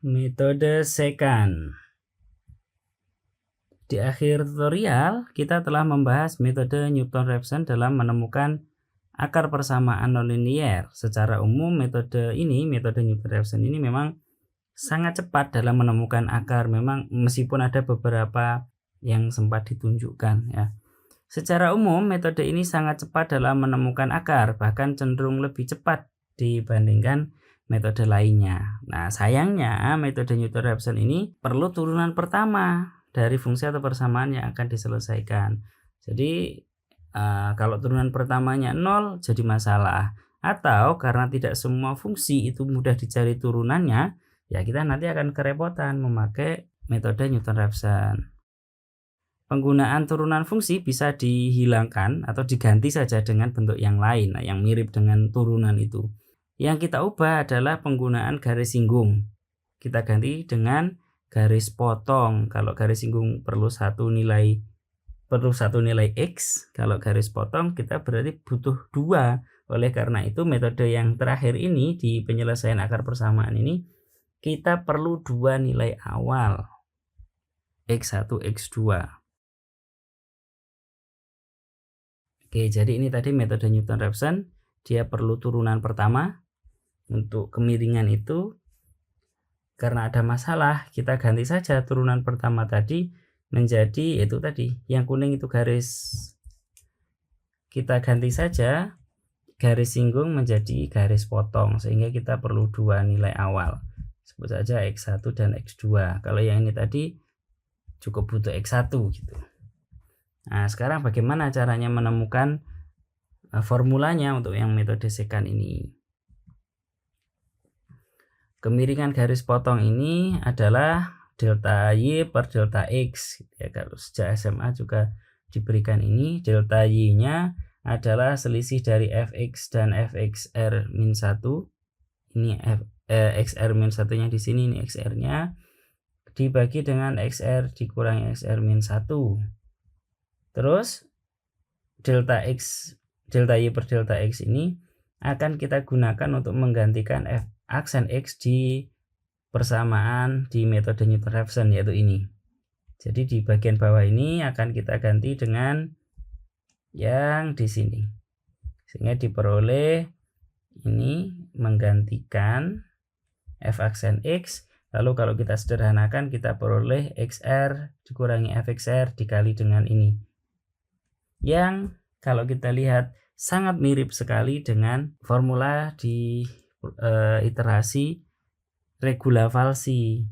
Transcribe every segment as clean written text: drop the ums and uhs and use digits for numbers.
Metode secant. Di akhir tutorial, kita telah membahas metode Newton-Raphson dalam menemukan akar persamaan nonlinear. Secara umum, metode Newton-Raphson ini memang sangat cepat dalam menemukan akar. Memang meskipun ada beberapa yang sempat ditunjukkan ya. Secara umum, metode ini sangat cepat dalam menemukan akar, bahkan cenderung lebih cepat dibandingkan metode lainnya. Nah, sayangnya metode Newton-Raphson ini perlu turunan pertama dari fungsi atau persamaan yang akan diselesaikan. Jadi kalau turunan pertamanya 0 jadi masalah, atau karena tidak semua fungsi itu mudah dicari turunannya, ya kita nanti akan kerepotan memakai metode Newton-Raphson. Penggunaan turunan fungsi bisa dihilangkan atau diganti saja dengan bentuk yang lain, yang mirip dengan turunan itu. Yang kita ubah adalah penggunaan garis singgung. Kita ganti dengan garis potong. Kalau garis singgung perlu satu nilai X, kalau garis potong kita berarti butuh 2. Oleh karena itu metode yang terakhir ini di penyelesaian akar persamaan ini kita perlu 2 nilai awal, X1, X2. Oke, jadi ini tadi metode Newton-Raphson, dia perlu turunan pertama. Untuk kemiringan itu, karena ada masalah, kita ganti saja turunan pertama tadi menjadi itu tadi, yang kuning itu garis, kita ganti saja garis singgung menjadi garis potong, sehingga kita perlu 2 nilai awal, sebut saja X1 dan X2. Kalau yang ini tadi cukup butuh X1 gitu. Nah, sekarang bagaimana caranya menemukan formulanya untuk yang metode secant ini? Kemiringan garis potong ini adalah delta Y per delta X ya. Kalau sejak SMA juga diberikan ini, delta Y nya adalah selisih dari Fx dan Fxr min 1. Ini Xr min 1 nya di sini, ini Xr nya dibagi dengan Xr dikurangi Xr min 1. Terus delta Y per delta X ini akan kita gunakan untuk menggantikan aksen X di persamaan di metode Newton-Raphson, yaitu ini. Jadi di bagian bawah ini akan kita ganti dengan yang di sini, sehingga diperoleh ini menggantikan F aksen X. Lalu kalau kita sederhanakan, kita peroleh XR dikurangi Fxr dikali dengan ini, yang kalau kita lihat sangat mirip sekali dengan formula di iterasi Regula-Falsi,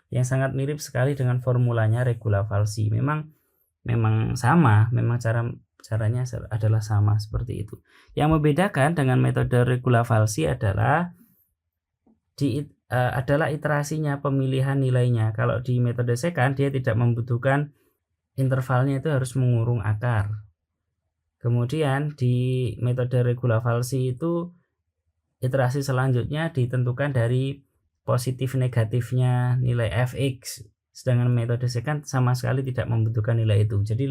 yang sangat mirip sekali dengan formulanya Regula-Falsi. Memang sama, memang caranya adalah sama seperti itu. Yang membedakan dengan metode Regula-Falsi adalah adalah iterasinya, pemilihan nilainya. Kalau di metode secant dia tidak membutuhkan intervalnya itu harus mengurung akar. Kemudian di metode Regula-Falsi itu iterasi selanjutnya ditentukan dari positif negatifnya nilai Fx, sedangkan metode secant sama sekali tidak membutuhkan nilai itu. Jadi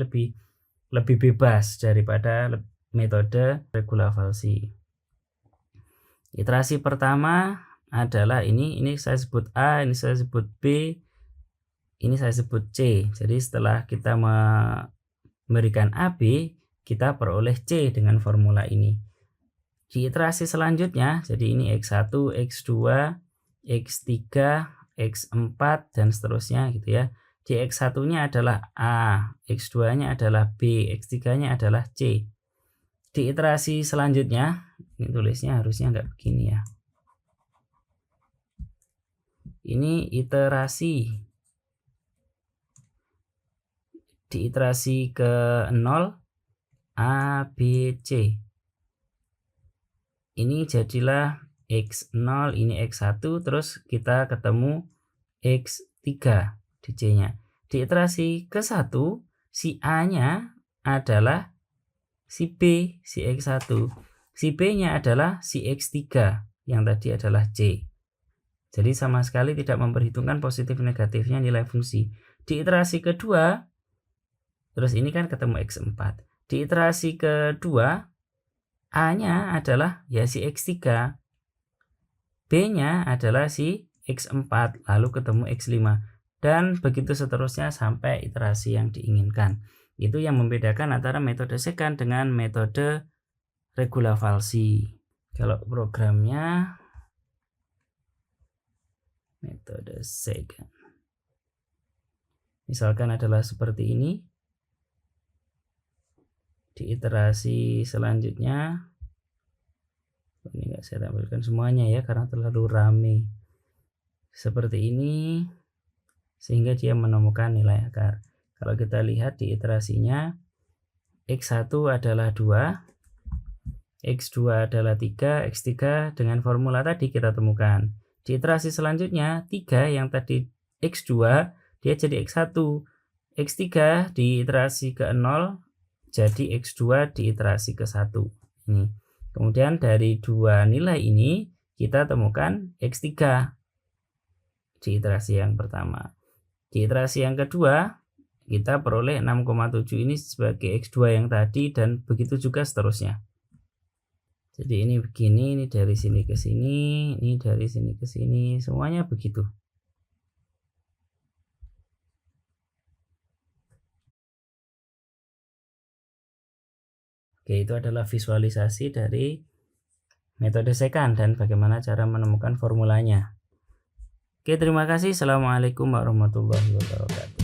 lebih bebas daripada metode Regula-Falsi. Iterasi pertama adalah ini saya sebut A, ini saya sebut B, ini saya sebut C. Jadi setelah kita memberikan AB, kita peroleh C dengan formula ini. Di iterasi selanjutnya, jadi ini X1, X2, X3, X4 dan seterusnya gitu ya. Di X1-nya adalah A, X2-nya adalah B, X3-nya adalah C. Di iterasi selanjutnya, ini tulisnya harusnya enggak begini ya. Ini iterasi. Di iterasi ke-0 A, B, C. Ini jadilah X0, ini X1, terus kita ketemu X3 di C-nya. Di iterasi ke-1, si A-nya adalah si B, si X1. Si B-nya adalah si X3, yang tadi adalah C. Jadi sama sekali tidak memperhitungkan positif negatifnya nilai fungsi. Di iterasi kedua, terus ini kan ketemu X4. Di iterasi kedua, A-nya adalah ya si X3, B-nya adalah si X4, lalu ketemu X5, dan begitu seterusnya sampai iterasi yang diinginkan. Itu yang membedakan antara metode secant dengan metode regulavalsi. Kalau programnya metode secant, misalkan adalah seperti ini. Di iterasi selanjutnya, ini enggak saya tampilkan semuanya ya karena terlalu rame. Seperti ini, sehingga dia menemukan nilai akar. Kalau kita lihat di iterasinya, X1 adalah 2, X2 adalah 3, X3 dengan formula tadi kita temukan. Di iterasi selanjutnya, 3 yang tadi X2 dia jadi X1, X3 di iterasi ke-0 jadi X2 di iterasi ke-1. Ini. Kemudian dari dua nilai ini kita temukan X3 di iterasi yang pertama. Di iterasi yang kedua kita peroleh 6,7 ini sebagai X2 yang tadi, dan begitu juga seterusnya. Jadi ini begini, ini dari sini ke sini, ini dari sini ke sini, semuanya begitu. Oke, itu adalah visualisasi dari metode secant dan bagaimana cara menemukan formulanya. Oke, terima kasih. Assalamualaikum warahmatullahi wabarakatuh.